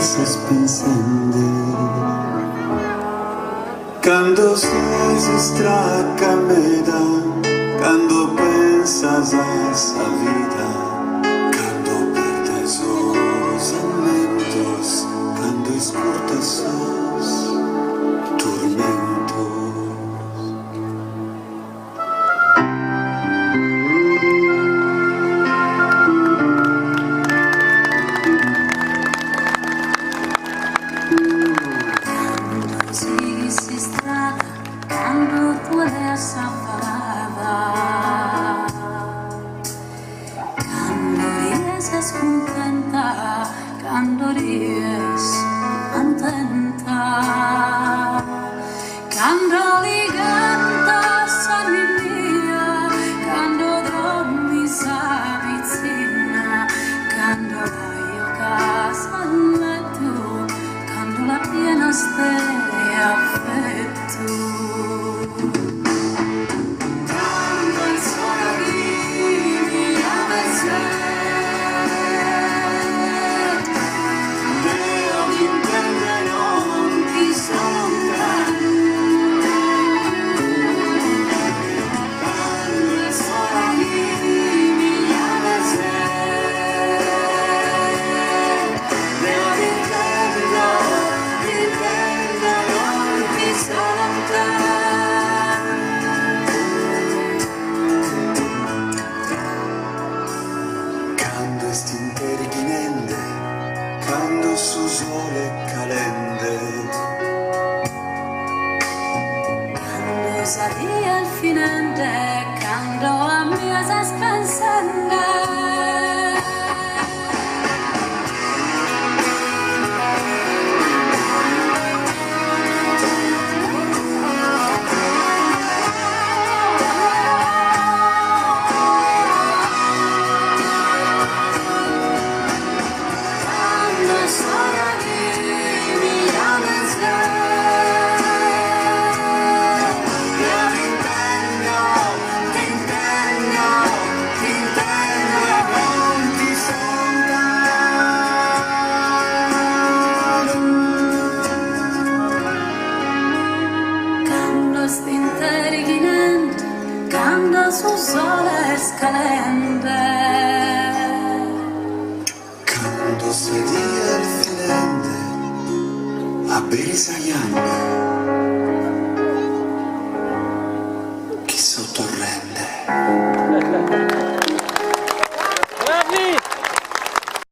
estás pensando? Cando sois estraca meda, cando pensas a esa vida, cando perdes os amentos, cando escutas os tormentos. Quando tu eres apagada, quando ries contenta, quando ries contenta, quando ligantas anima mia, quando dormi s'avvicina, quando la casa al letto, quando la piena stelle affetto. Quando st'interghinende, quando su sole calende, quando s'avvia il finente, quando a mia si spensende. Quando su sole scalende, quando si dia il finende, a bere saiando.